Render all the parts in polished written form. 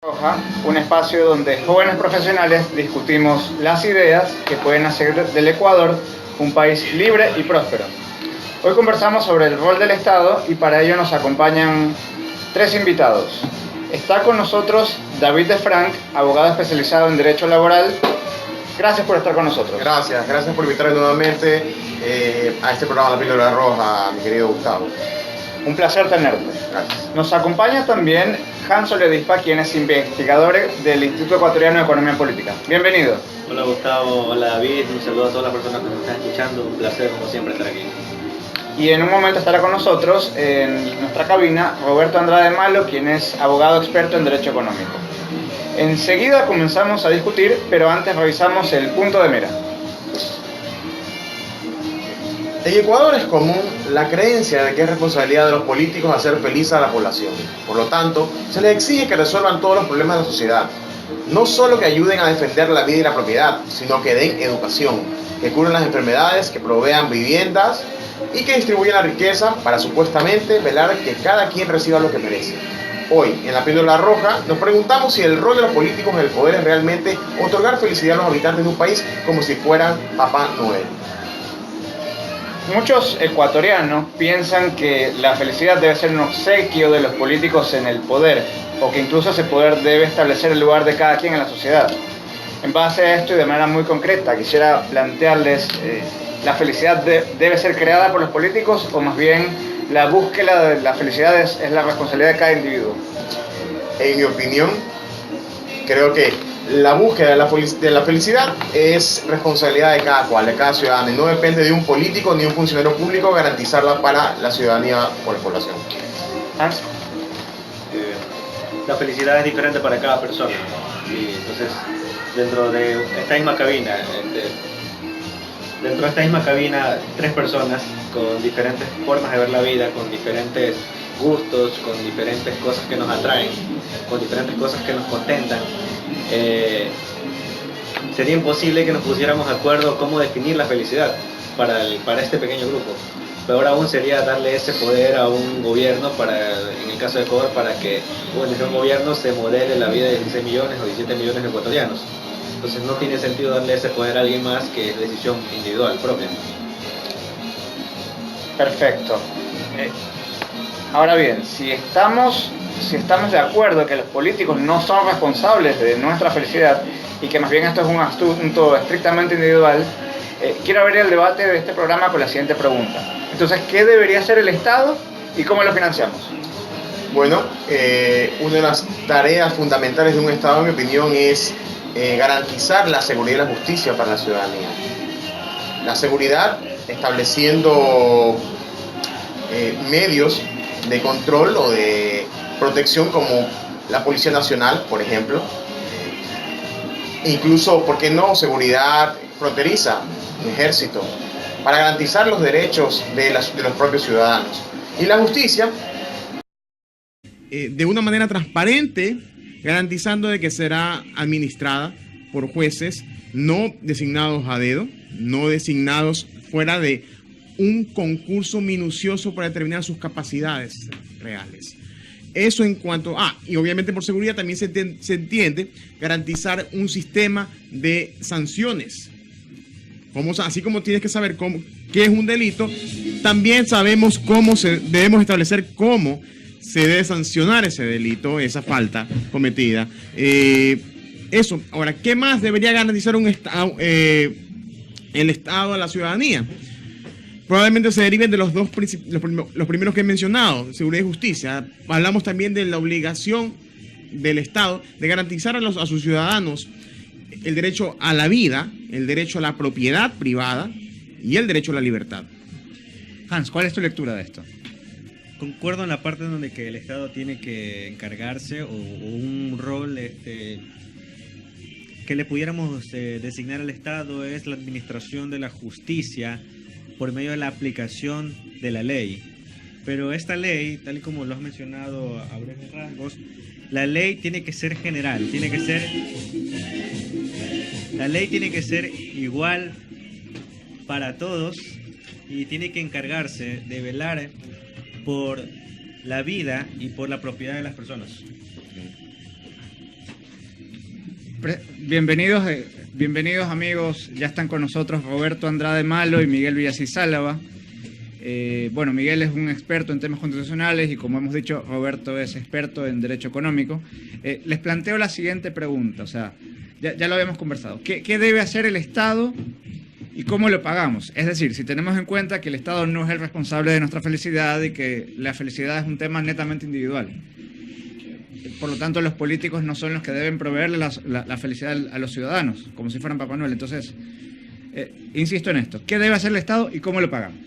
Roja, un espacio donde jóvenes profesionales discutimos las ideas que pueden hacer del Ecuador un país libre y próspero. Hoy conversamos sobre el rol del Estado y para ello nos acompañan tres invitados. Está con nosotros David de Frank, abogado especializado en Derecho Laboral. Gracias por estar con nosotros. Gracias por invitarme nuevamente a este programa La Píldora Roja, mi querido Gustavo. Un placer tenerte. Gracias. Nos acompaña también Hans Oledispa, quien es investigador del Instituto Ecuatoriano de Economía Política. Bienvenido. Hola Gustavo, hola David, un saludo a todas las personas que nos están escuchando, un placer como siempre estar aquí. Y en un momento estará con nosotros en nuestra cabina Roberto Andrade Malo, quien es abogado experto en Derecho Económico. Enseguida comenzamos a discutir, pero antes revisamos el punto de mira. En Ecuador es común la creencia de que es responsabilidad de los políticos hacer feliz a la población. Por lo tanto, se les exige que resuelvan todos los problemas de la sociedad. No solo que ayuden a defender la vida y la propiedad, sino que den educación, que curen las enfermedades, que provean viviendas y que distribuyan la riqueza para supuestamente velar que cada quien reciba lo que merece. Hoy, en la Píldora Roja, nos preguntamos si el rol de los políticos en el poder es realmente otorgar felicidad a los habitantes de un país como si fueran Papá Noel. Muchos ecuatorianos piensan que la felicidad debe ser un obsequio de los políticos en el poder, o que incluso ese poder debe establecer el lugar de cada quien en la sociedad. En base a esto y de manera muy concreta, quisiera plantearles, ¿la felicidad debe ser creada por los políticos o más bien la búsqueda de la felicidad es la responsabilidad de cada individuo? En mi opinión, creo que la búsqueda de la felicidad es responsabilidad de cada cual, de cada ciudadano, y no depende de un político ni un funcionario público garantizarla para la ciudadanía o la población. Hans. La felicidad es diferente para cada persona, y entonces dentro de esta misma cabina, tres personas con diferentes formas de ver la vida, con diferentes gustos, con diferentes cosas que nos atraen, con diferentes cosas que nos contentan. Sería imposible que nos pusiéramos de acuerdo cómo definir la felicidad para este pequeño grupo. Peor aún sería darle ese poder a un gobierno, en el caso de Ecuador, para que desde un gobierno se modele la vida de 16 millones o 17 millones de ecuatorianos. Entonces no tiene sentido darle ese poder a alguien más, que es decisión individual propia. Perfecto. Ahora bien, si estamos de acuerdo que los políticos no son responsables de nuestra felicidad y que más bien esto es un asunto estrictamente individual, quiero abrir el debate de este programa con la siguiente pregunta. Entonces, ¿qué debería hacer el Estado y cómo lo financiamos? Bueno, una de las tareas fundamentales de un Estado, en mi opinión, es garantizar la seguridad y la justicia para la ciudadanía. La seguridad estableciendo medios de control o de protección como la Policía Nacional, por ejemplo. Incluso, ¿por qué no?, seguridad fronteriza, un ejército, para garantizar los derechos de los propios ciudadanos. Y la justicia, de una manera transparente, garantizando de que será administrada por jueces no designados a dedo, no designados fuera de un concurso minucioso para determinar sus capacidades reales. Eso en cuanto y obviamente por seguridad también se entiende garantizar un sistema de sanciones. Así como tienes que saber qué es un delito, también sabemos debemos establecer cómo se debe sancionar ese delito, esa falta cometida. Eso. Ahora, ¿qué más debería garantizar el Estado a la ciudadanía? Probablemente se deriven de los primeros que he mencionado, seguridad y justicia. Hablamos también de la obligación del Estado de garantizar a sus ciudadanos el derecho a la vida, el derecho a la propiedad privada y el derecho a la libertad. Hans, ¿cuál es tu lectura de esto? Concuerdo en la parte donde que el Estado tiene que encargarse o un rol que le pudiéramos designar al Estado es la administración de la justicia por medio de la aplicación de la ley. Pero esta ley, tal y como lo has mencionado a breves rasgos, la ley tiene que ser general, la ley tiene que ser igual para todos y tiene que encargarse de velar por la vida y por la propiedad de las personas. Bienvenidos amigos, ya están con nosotros Roberto Andrade Malo y Miguel Villasís Sálava. Bueno, Miguel es un experto en temas constitucionales y como hemos dicho, Roberto es experto en derecho económico. Les planteo la siguiente pregunta, o sea, ya lo habíamos conversado. ¿Qué debe hacer el Estado y cómo lo pagamos? Es decir, si tenemos en cuenta que el Estado no es el responsable de nuestra felicidad y que la felicidad es un tema netamente individual. Por lo tanto, los políticos no son los que deben proveerle la felicidad a los ciudadanos, como si fueran Papá Noel. Entonces, insisto en esto. ¿Qué debe hacer el Estado y cómo lo pagamos?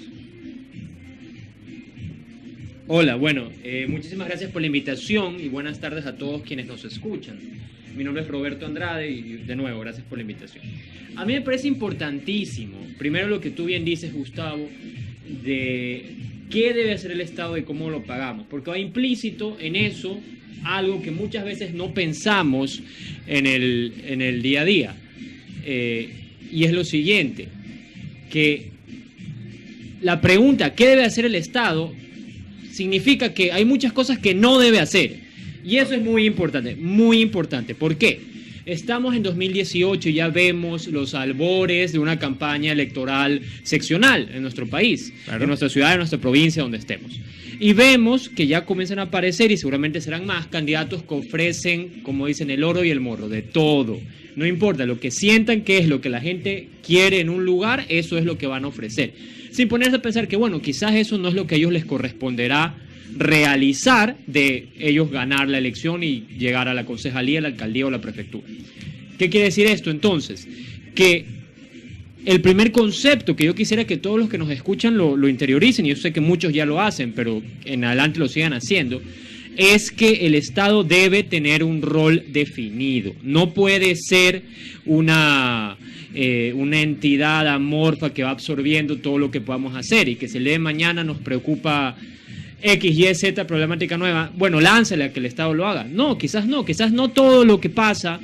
Hola, bueno, muchísimas gracias por la invitación y buenas tardes a todos quienes nos escuchan. Mi nombre es Roberto Andrade y de nuevo, gracias por la invitación. A mí me parece importantísimo, primero lo que tú bien dices, Gustavo, de qué debe hacer el Estado y cómo lo pagamos, porque va implícito en eso algo que muchas veces no pensamos en el día a día. Y es lo siguiente, que la pregunta, ¿qué debe hacer el Estado?, significa que hay muchas cosas que no debe hacer. Y eso es muy importante, muy importante. ¿Por qué? Estamos en 2018 y ya vemos los albores de una campaña electoral seccional en nuestro país, claro, en nuestra ciudad, en nuestra provincia, donde estemos. Y vemos que ya comienzan a aparecer, y seguramente serán más, candidatos que ofrecen, como dicen, el oro y el morro, de todo. No importa, lo que sientan que es lo que la gente quiere en un lugar, eso es lo que van a ofrecer. Sin ponerse a pensar que, bueno, quizás eso no es lo que a ellos les corresponderá realizar de ellos ganar la elección y llegar a la concejalía, la alcaldía o la prefectura. ¿Qué quiere decir esto entonces? Que el primer concepto que yo quisiera que todos los que nos escuchan lo interioricen, y yo sé que muchos ya lo hacen, pero en adelante lo sigan haciendo, es que el Estado debe tener un rol definido. No puede ser una entidad amorfa que va absorbiendo todo lo que podamos hacer y que si el día de mañana nos preocupa X, Y, Z, problemática nueva, bueno, láncele a que el Estado lo haga. No, quizás no todo lo que pasa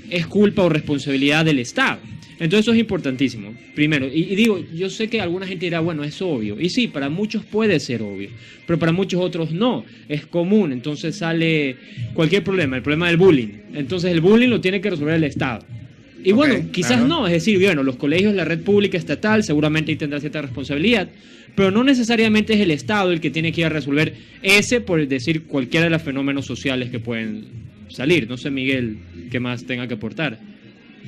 es culpa o responsabilidad del Estado. Entonces eso es importantísimo, primero. Y digo, yo sé que alguna gente dirá, bueno, es obvio. Y sí, para muchos puede ser obvio, pero para muchos otros no. Es común, entonces sale cualquier problema, el problema del bullying. Entonces el bullying lo tiene que resolver el Estado. Y bueno, quizás claro, no, es decir, bueno, los colegios, la red pública estatal, seguramente ahí tendrá cierta responsabilidad, pero no necesariamente es el Estado el que tiene que ir a resolver ese, por decir, cualquiera de los fenómenos sociales que pueden salir. No sé, Miguel, qué más tenga que aportar.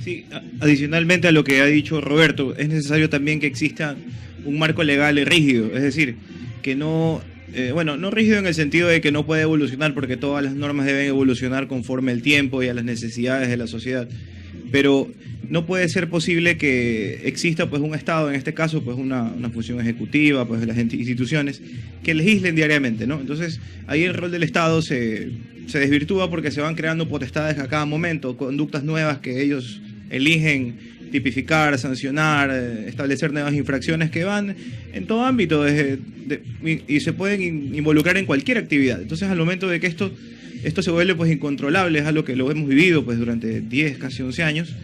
Sí, adicionalmente a lo que ha dicho Roberto, es necesario también que exista un marco legal rígido, es decir, que no, no rígido en el sentido de que no puede evolucionar, porque todas las normas deben evolucionar conforme el tiempo y a las necesidades de la sociedad, pero no puede ser posible que exista pues un Estado, en este caso pues una función ejecutiva, pues las instituciones que legislen diariamente, ¿no? Entonces ahí el rol del Estado se desvirtúa porque se van creando potestades a cada momento, conductas nuevas que ellos eligen tipificar, sancionar, establecer nuevas infracciones que van en todo ámbito y se pueden involucrar en cualquier actividad. Entonces al momento de que esto se vuelve pues incontrolable, es algo que lo hemos vivido pues durante 10, casi 11 años,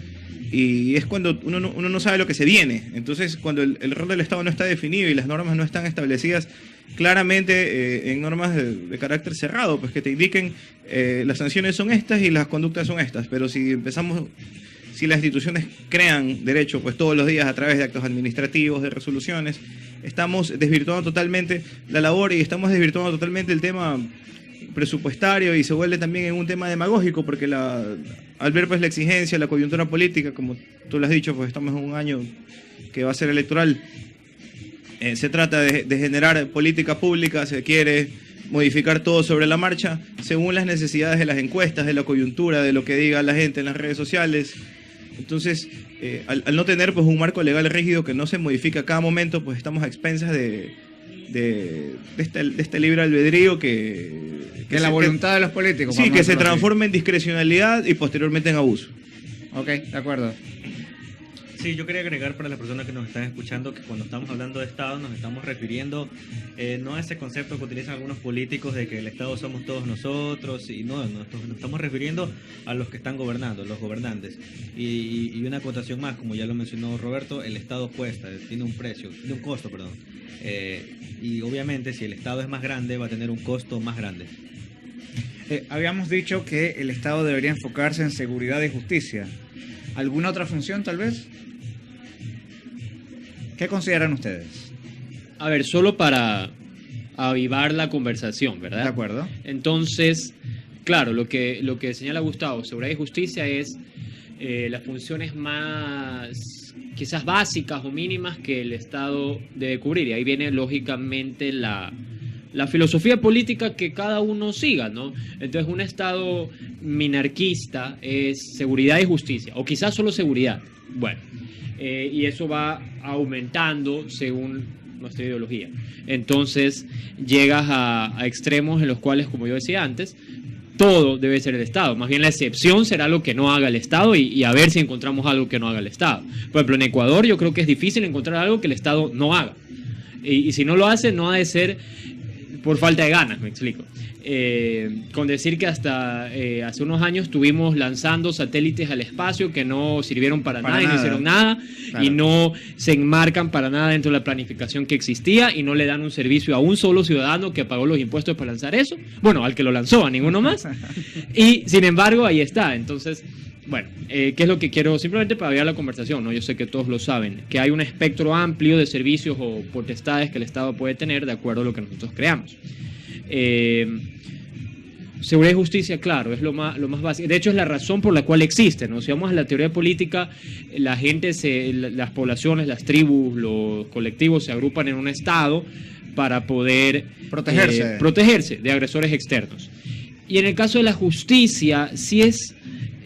y es cuando uno no sabe lo que se viene. Entonces cuando el rol del Estado no está definido y las normas no están establecidas claramente en normas de carácter cerrado, pues que te indiquen las sanciones son estas y las conductas son estas, pero si las instituciones crean derecho pues todos los días a través de actos administrativos, de resoluciones, estamos desvirtuando totalmente la labor y estamos desvirtuando totalmente el tema presupuestario, y se vuelve también en un tema demagógico, porque al ver pues la exigencia, la coyuntura política, como tú lo has dicho, pues estamos en un año que va a ser electoral, se trata de generar política pública, se quiere modificar todo sobre la marcha según las necesidades de las encuestas, de la coyuntura, de lo que diga la gente en las redes sociales. Entonces, al no tener pues un marco legal rígido que no se modifica a cada momento, pues estamos a expensas de este libre albedrío que la voluntad de los políticos. Sí, que se transforma en discrecionalidad y posteriormente en abuso. Ok, de acuerdo. Sí, yo quería agregar para las personas que nos están escuchando que cuando estamos hablando de Estado nos estamos refiriendo no a ese concepto que utilizan algunos políticos de que el Estado somos todos nosotros, y nos estamos refiriendo a los que están gobernando, los gobernantes. Y una acotación más, como ya lo mencionó Roberto, el Estado cuesta, tiene un costo. Y obviamente si el Estado es más grande va a tener un costo más grande. Habíamos dicho que el Estado debería enfocarse en seguridad y justicia. ¿Alguna otra función, tal vez? ¿Qué consideran ustedes? A ver, solo para avivar la conversación, ¿verdad? De acuerdo. Entonces, claro, lo que señala Gustavo, seguridad y justicia es las funciones más quizás básicas o mínimas que el Estado debe cubrir. Y ahí viene lógicamente la filosofía política que cada uno siga, ¿no? Entonces, un Estado minarquista es seguridad y justicia, o quizás solo seguridad. Bueno, y eso va aumentando según nuestra ideología. Entonces, llegas a extremos en los cuales, como yo decía antes, todo debe ser el Estado. Más bien la excepción será lo que no haga el Estado y a ver si encontramos algo que no haga el Estado. Por ejemplo, en Ecuador yo creo que es difícil encontrar algo que el Estado no haga. Y si no lo hace, no ha de ser por falta de ganas, me explico. Con decir que hasta hace unos años estuvimos lanzando satélites al espacio que no sirvieron para nada y no hicieron nada, claro, y no se enmarcan para nada dentro de la planificación que existía y no le dan un servicio a un solo ciudadano que pagó los impuestos para lanzar eso. Bueno, al que lo lanzó, a ninguno más. Y sin embargo, ahí está. Entonces, bueno, ¿qué es lo que quiero? Simplemente para abrir la conversación, ¿no? Yo sé que todos lo saben, que hay un espectro amplio de servicios o potestades que el Estado puede tener de acuerdo a lo que nosotros creamos. Seguridad y justicia, claro, es lo más básico. De hecho, es la razón por la cual existe, ¿no? Si vamos a la teoría política, la gente, las poblaciones, las tribus, los colectivos se agrupan en un Estado para poder protegerse de agresores externos. Y en el caso de la justicia, sí es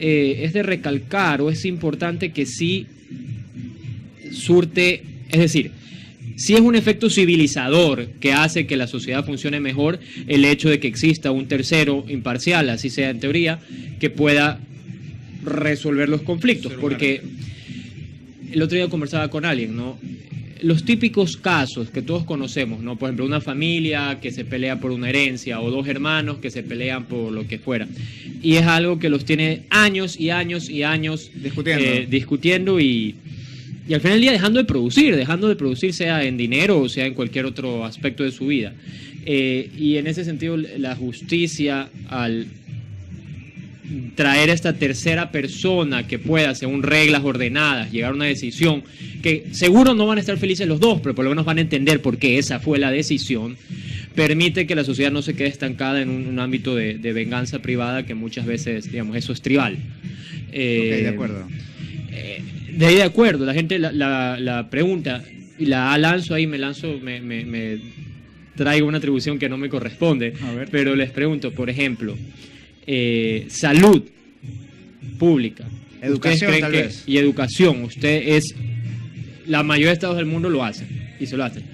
de recalcar o es importante que sí surte, es decir, sí es un efecto civilizador que hace que la sociedad funcione mejor el hecho de que exista un tercero imparcial, así sea en teoría, que pueda resolver los conflictos. Porque el otro día conversaba con alguien, ¿no? Los típicos casos que todos conocemos, ¿no? Por ejemplo, una familia que se pelea por una herencia o dos hermanos que se pelean por lo que fuera. Y es algo que los tiene años y años y años discutiendo y al final del día dejando de producir sea en dinero o sea en cualquier otro aspecto de su vida. Y en ese sentido la justicia, al traer a esta tercera persona que pueda, según reglas ordenadas, llegar a una decisión que seguro no van a estar felices los dos, pero por lo menos van a entender por qué esa fue la decisión, permite que la sociedad no se quede estancada en un ámbito de venganza privada que muchas veces, digamos, eso es tribal. Ok, de acuerdo. De ahí de acuerdo, la gente la pregunta y la lanzo ahí, me traigo una atribución que no me corresponde, pero les pregunto, por ejemplo, salud pública, educación tal vez, y educación, la mayoría de estados del mundo lo hacen y se lo hacen.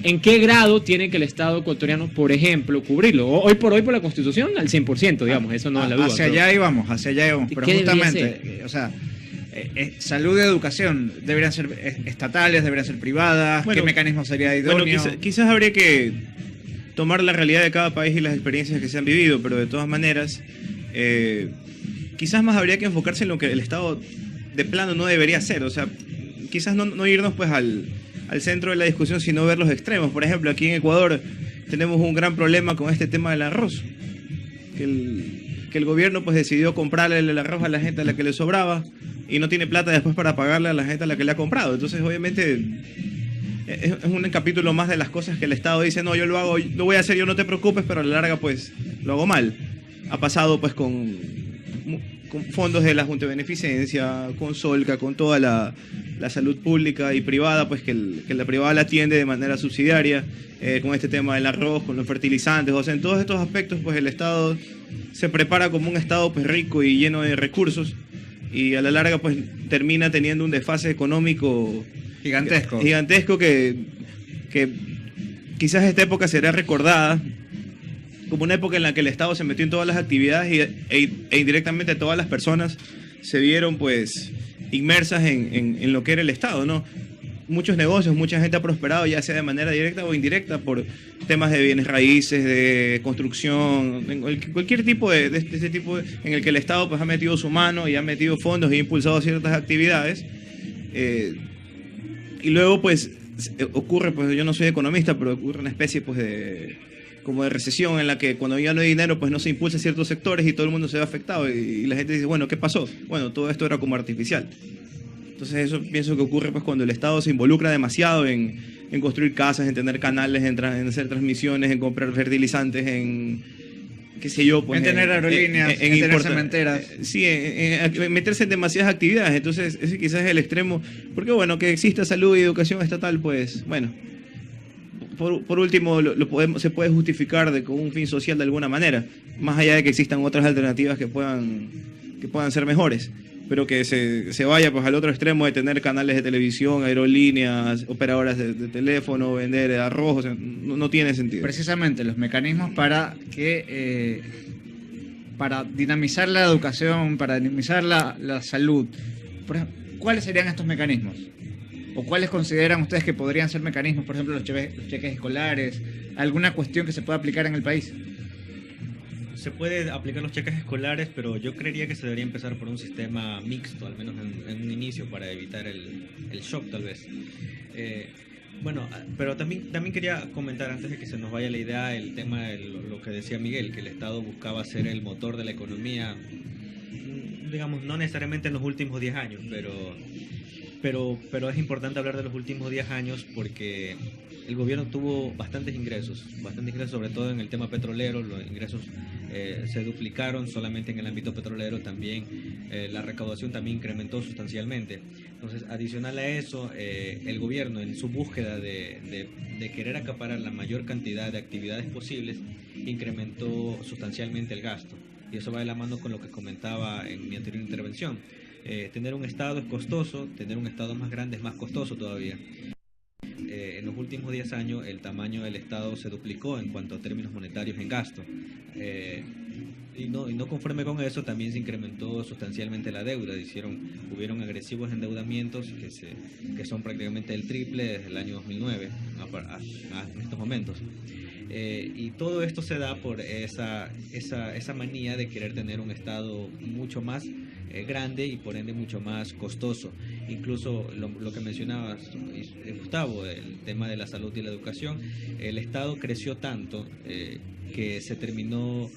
¿En qué grado tiene que el Estado ecuatoriano, por ejemplo, cubrirlo? Hoy por la Constitución al 100%, digamos, eso no es la duda. Hacia allá íbamos, pero justamente, o sea, salud y educación deberían ser estatales, deberían ser privadas. ¿Qué mecanismo sería idóneo? Bueno, quizás habría que tomar la realidad de cada país y las experiencias que se han vivido, pero de todas maneras, quizás más habría que enfocarse en lo que el Estado de plano no debería hacer. O sea, quizás no irnos pues al centro de la discusión, sino ver los extremos. Por ejemplo, aquí en Ecuador tenemos un gran problema con este tema del arroz, que el gobierno pues decidió comprarle el arroz a la gente a la que le sobraba y no tiene plata después para pagarle a la gente a la que le ha comprado. Entonces, obviamente, es un capítulo más de las cosas que el Estado dice, no, yo lo voy a hacer, yo no te preocupes, pero a la larga pues lo hago mal. Ha pasado pues con fondos de la Junta de Beneficencia, con Solca, con toda la salud pública y privada, pues que la privada la atiende de manera subsidiaria, con este tema del arroz, con los fertilizantes. O sea, en todos estos aspectos pues el Estado se prepara como un Estado pues rico y lleno de recursos, y a la larga pues termina teniendo un desfase económico gigantesco que quizás esta época será recordada como una época en la que el Estado se metió en todas las actividades e indirectamente todas las personas se vieron pues inmersas en lo que era el Estado, ¿no? Muchos negocios, mucha gente ha prosperado ya sea de manera directa o indirecta por temas de bienes raíces, de construcción, cualquier tipo de este tipo en el que el Estado pues ha metido su mano y ha metido fondos y ha impulsado ciertas actividades, y luego pues ocurre, pues yo no soy economista, pero ocurre una especie pues como de recesión, en la que cuando ya no hay dinero, pues no se impulsa ciertos sectores y todo el mundo se ve afectado. Y la gente dice, bueno, ¿qué pasó? Bueno, todo esto era como artificial. Entonces eso pienso que ocurre pues cuando el Estado se involucra demasiado en construir casas, en tener canales, en hacer transmisiones, en comprar fertilizantes, en qué sé yo, pues en tener aerolíneas, en tener cementeras. Sí, en meterse en demasiadas actividades. Entonces ese quizás es el extremo, porque bueno, que exista salud y educación estatal, pues bueno, por último se puede justificar con un fin social de alguna manera, más allá de que existan otras alternativas que puedan ser mejores. Pero que se vaya pues al otro extremo de tener canales de televisión, aerolíneas, operadoras de teléfono, vender arroz, o sea, no tiene sentido. Precisamente los mecanismos para dinamizar la educación, para dinamizar la salud. Por ejemplo, ¿cuáles serían estos mecanismos? ¿O cuáles consideran ustedes que podrían ser mecanismos? Por ejemplo, los cheques escolares, alguna cuestión que se pueda aplicar en el país. Se puede aplicar los cheques escolares, pero yo creería que se debería empezar por un sistema mixto, al menos en un inicio, para evitar el shock tal vez. Bueno, pero también quería comentar, antes de que se nos vaya la idea, el tema de lo que decía Miguel, que el Estado buscaba ser el motor de la economía, digamos, no necesariamente en los últimos 10 años, pero es importante hablar de los últimos 10 años porque el gobierno tuvo bastantes ingresos, sobre todo en el tema petrolero. Los ingresos se duplicaron solamente en el ámbito petrolero. También la recaudación también incrementó sustancialmente. Entonces, adicional a eso, el gobierno, en su búsqueda de querer acaparar la mayor cantidad de actividades posibles, incrementó sustancialmente el gasto. Y eso va de la mano con lo que comentaba en mi anterior intervención. Tener un Estado es costoso, tener un Estado más grande es más costoso todavía. En los últimos 10 años el tamaño del Estado se duplicó en cuanto a términos monetarios en gasto. Y no conforme con eso, también se incrementó sustancialmente la deuda. Hubieron agresivos endeudamientos que son prácticamente el triple desde el año 2009 a estos momentos. Y todo esto se da por esa manía de querer tener un Estado mucho más grande y por ende mucho más costoso. Incluso lo que mencionabas, Gustavo, el tema de la salud y la educación, el Estado creció tanto que se terminó...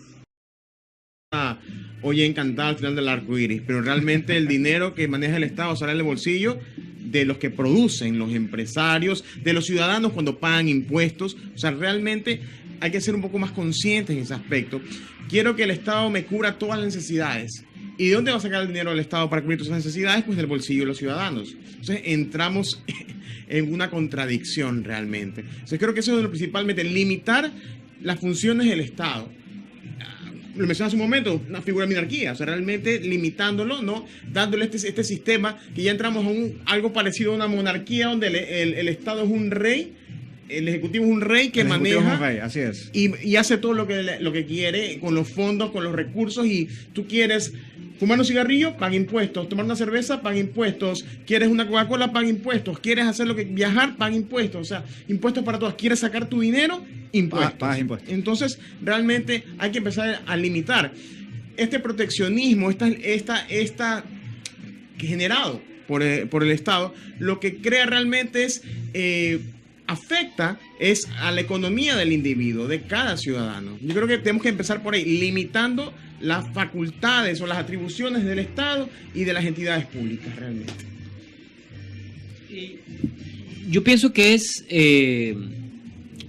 Oye, encantado al final del arco iris, pero realmente el dinero que maneja el Estado sale del bolsillo de los que producen, los empresarios, de los ciudadanos cuando pagan impuestos. O sea, realmente hay que ser un poco más conscientes en ese aspecto. Quiero que el Estado me cubra todas las necesidades. ¿Y de dónde va a sacar el dinero el Estado para cubrir todas esas necesidades? Pues del bolsillo de los ciudadanos. Entonces entramos en una contradicción realmente. Entonces creo que eso es lo principalmente, limitar las funciones del Estado. Lo mencioné hace un momento, una figura de minarquía, o sea, realmente limitándolo, ¿no? Dándole este sistema que ya entramos a algo parecido a una monarquía donde el Estado es un rey, el Ejecutivo es un rey que maneja, es un rey, así es. Y hace todo lo que quiere con los fondos, con los recursos. Y tú quieres fumar un cigarrillo, paga impuestos; tomar una cerveza, paga impuestos; quieres una Coca-Cola, paga impuestos; quieres hacer viajar, paga impuestos. O sea, impuestos para todos. Quieres sacar tu dinero, impuestos. Pagas impuestos. Entonces, realmente hay que empezar a limitar este proteccionismo, esta generado por el Estado. Lo que crea realmente es afecta a la economía del individuo, de cada ciudadano. Yo creo que tenemos que empezar por ahí, limitando las facultades o las atribuciones del Estado y de las entidades públicas realmente. Yo pienso que es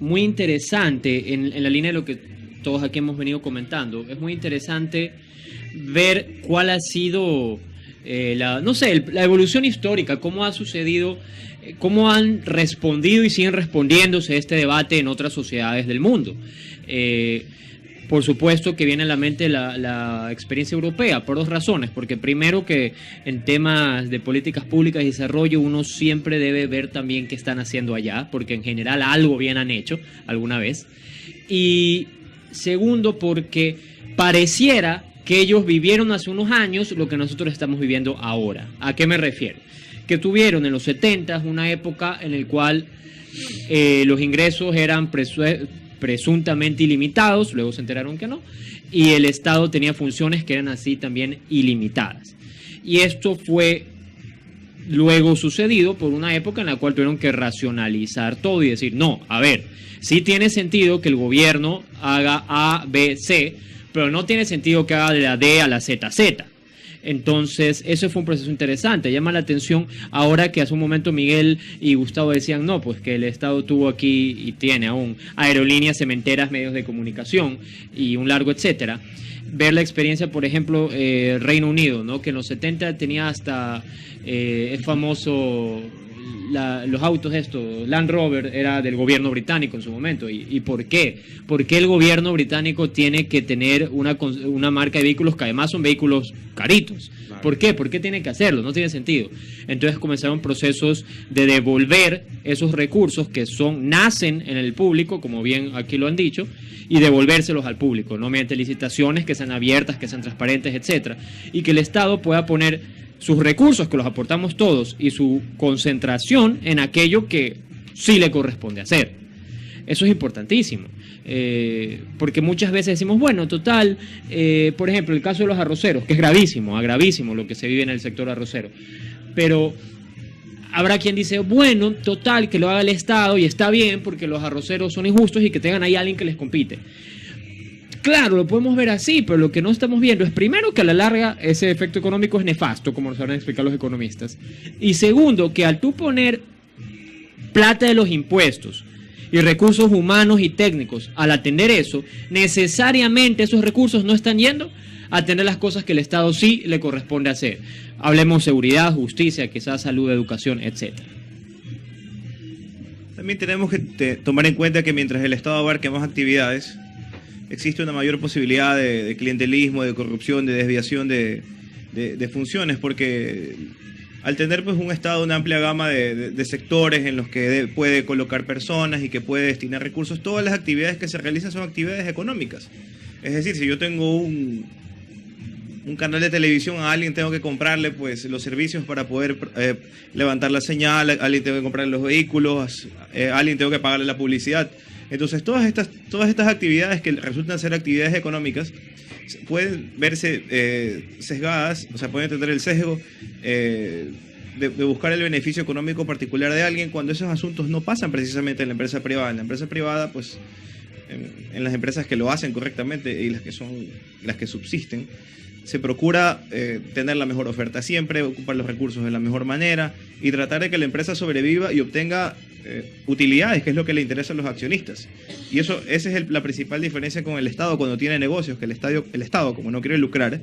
muy interesante, en la línea de lo que todos aquí hemos venido comentando, es muy interesante ver cuál ha sido la evolución histórica, cómo ha sucedido, cómo han respondido y siguen respondiéndose este debate en otras sociedades del mundo. Por supuesto que viene a la mente la experiencia europea, por dos razones. Porque primero, que en temas de políticas públicas y desarrollo uno siempre debe ver también qué están haciendo allá, porque en general algo bien han hecho alguna vez. Y segundo, porque pareciera que ellos vivieron hace unos años lo que nosotros estamos viviendo ahora. ¿A qué me refiero? Que tuvieron en los 70 una época en la cual los ingresos eran presuntamente ilimitados, luego se enteraron que no, y el Estado tenía funciones que eran así también ilimitadas. Y esto fue luego sucedido por una época en la cual tuvieron que racionalizar todo y decir, no, a ver, sí tiene sentido que el gobierno haga A, B, C, pero no tiene sentido que haga de la D a la ZZ. Entonces, eso fue un proceso interesante. Llama la atención ahora que hace un momento Miguel y Gustavo decían, no, pues que el Estado tuvo aquí y tiene aún aerolíneas, cementeras, medios de comunicación y un largo etcétera. Ver la experiencia, por ejemplo, Reino Unido, ¿no? Que en los 70 tenía hasta el famoso... los autos estos, Land Rover era del gobierno británico en su momento. ¿Y por qué? ¿Por qué el gobierno británico tiene que tener una marca de vehículos que además son vehículos caritos? ¿Por qué? ¿Por qué tiene que hacerlo? No tiene sentido. Entonces comenzaron procesos de devolver esos recursos que nacen en el público, como bien aquí lo han dicho, y devolvérselos al público, ¿no? Mediante licitaciones que sean abiertas, que sean transparentes, etcétera, y que el Estado pueda poner sus recursos, que los aportamos todos, y su concentración en aquello que sí le corresponde hacer. Eso es importantísimo, porque muchas veces decimos, bueno, total, por ejemplo, el caso de los arroceros, que es gravísimo lo que se vive en el sector arrocero, pero habrá quien dice, bueno, total, que lo haga el Estado y está bien porque los arroceros son injustos y que tengan ahí a alguien que les compite. Claro, lo podemos ver así, pero lo que no estamos viendo es, primero, que a la larga ese efecto económico es nefasto, como nos sabrán explicar los economistas. Y segundo, que al tú poner plata de los impuestos y recursos humanos y técnicos al atender eso, necesariamente esos recursos no están yendo a atender las cosas que el Estado sí le corresponde hacer. Hablemos seguridad, justicia, quizás salud, educación, etc. También tenemos que tomar en cuenta que mientras el Estado abarque más actividades, existe una mayor posibilidad de clientelismo, de corrupción, de desviación de funciones, porque al tener pues un Estado una amplia gama de sectores en los que puede colocar personas y que puede destinar recursos, todas las actividades que se realizan son actividades económicas. Es decir, si yo tengo un canal de televisión, a alguien tengo que comprarle pues los servicios para poder levantar la señal, a alguien tengo que comprarle los vehículos, a alguien tengo que pagarle la publicidad. Entonces todas estas actividades que resultan ser actividades económicas pueden verse sesgadas, o sea, pueden tener el sesgo de buscar el beneficio económico particular de alguien cuando esos asuntos no pasan precisamente en la empresa privada. En la empresa privada, pues, en las empresas que lo hacen correctamente y las que subsisten, se procura tener la mejor oferta siempre, ocupar los recursos de la mejor manera y tratar de que la empresa sobreviva y obtenga utilidades, que es lo que le interesa a los accionistas. Y esa es la principal diferencia con el Estado cuando tiene negocios, que el Estado, como no quiere lucrar,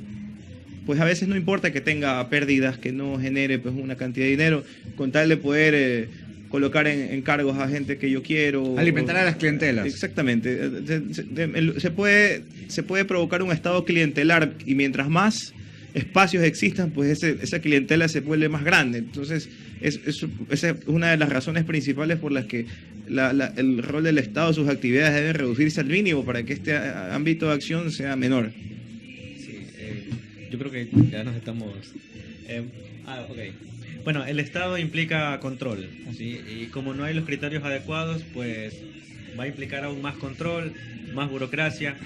pues a veces no importa que tenga pérdidas, que no genere pues una cantidad de dinero, con tal de poder colocar en cargos a gente que yo quiero. Alimentar a las clientelas. Exactamente. Se puede provocar un estado clientelar y mientras más espacios existan, pues esa clientela se vuelve más grande. Entonces, esa es una de las razones principales por las que el rol del Estado, sus actividades deben reducirse al mínimo para que este ámbito de acción sea menor. Sí, yo creo que ya nos estamos... ok. Bueno, el Estado implica control, ¿sí? Y como no hay los criterios adecuados, pues va a implicar aún más control, más burocracia.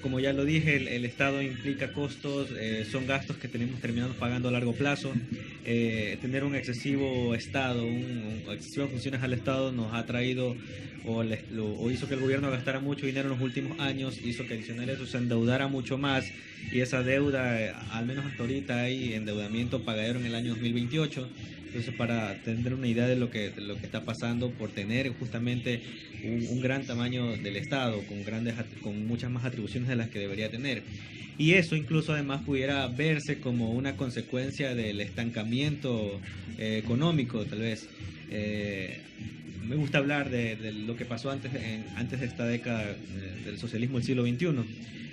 Como ya lo dije, el Estado implica costos, son gastos que terminamos pagando a largo plazo. Tener un excesivo Estado, excesivas funciones al Estado nos ha traído o hizo que el gobierno gastara mucho dinero en los últimos años, hizo que adicional a eso se endeudara mucho más, y esa deuda, al menos hasta ahorita hay endeudamiento pagadero en el año 2028. Entonces, para tener una idea de lo que está pasando por tener justamente un gran tamaño del Estado, con muchas más atribuciones de las que debería tener. Y eso incluso además pudiera verse como una consecuencia del estancamiento económico, tal vez. Me gusta hablar de lo que pasó antes de esta década del socialismo del siglo XXI.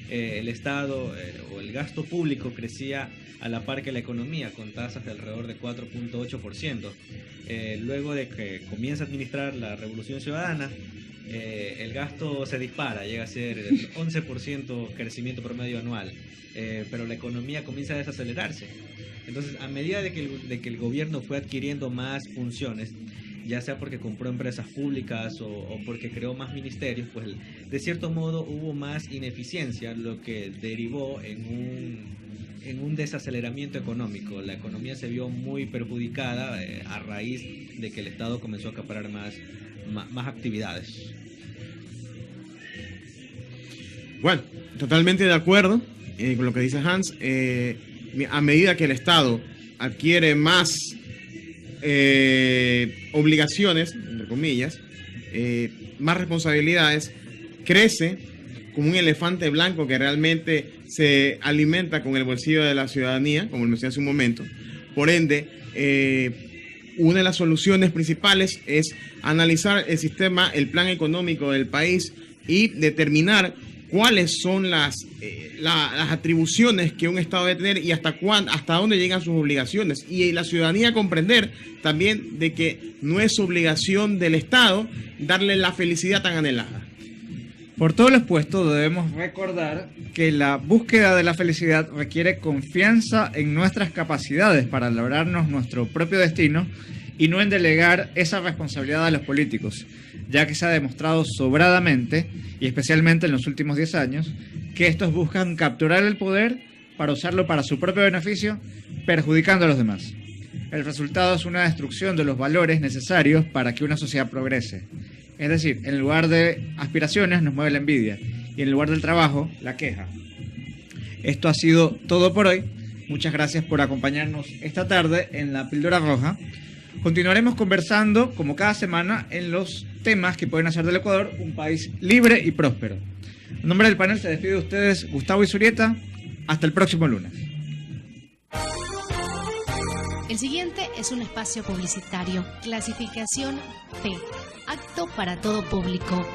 El Estado o el gasto público crecía a la par que la economía, con tasas de alrededor de 4.8%. Luego de que comienza a administrar la Revolución Ciudadana, el gasto se dispara, llega a ser el 11% crecimiento promedio anual, pero la economía comienza a desacelerarse. Entonces, a medida de que el gobierno fue adquiriendo más funciones, ya sea porque compró empresas públicas o porque creó más ministerios, pues de cierto modo hubo más ineficiencia, lo que derivó en en un desaceleramiento económico. La economía se vio muy perjudicada a raíz de que el Estado comenzó a acaparar más actividades. Bueno, totalmente de acuerdo con lo que dice Hans. A medida que el Estado adquiere más obligaciones, entre comillas, más responsabilidades, crece como un elefante blanco que realmente se alimenta con el bolsillo de la ciudadanía, como lo mencioné hace un momento. Por ende, una de las soluciones principales es analizar el sistema, el plan económico del país y determinar cuáles son las atribuciones que un Estado debe tener y hasta dónde llegan sus obligaciones. Y la ciudadanía comprender también de que no es obligación del Estado darle la felicidad tan anhelada. Por todo lo expuesto, debemos recordar que la búsqueda de la felicidad requiere confianza en nuestras capacidades para lograrnos nuestro propio destino y no en delegar esa responsabilidad a los políticos, ya que se ha demostrado sobradamente, y especialmente en los últimos 10 años, que estos buscan capturar el poder para usarlo para su propio beneficio, perjudicando a los demás. El resultado es una destrucción de los valores necesarios para que una sociedad progrese. Es decir, en lugar de aspiraciones nos mueve la envidia y en lugar del trabajo, la queja. Esto ha sido todo por hoy. Muchas gracias por acompañarnos esta tarde en la Píldora Roja. Continuaremos conversando, como cada semana, en los temas que pueden hacer del Ecuador un país libre y próspero. En nombre del panel se despide de ustedes Gustavo Izurieta. Hasta el próximo lunes. El siguiente es un espacio publicitario. Clasificación P. Apto para todo público.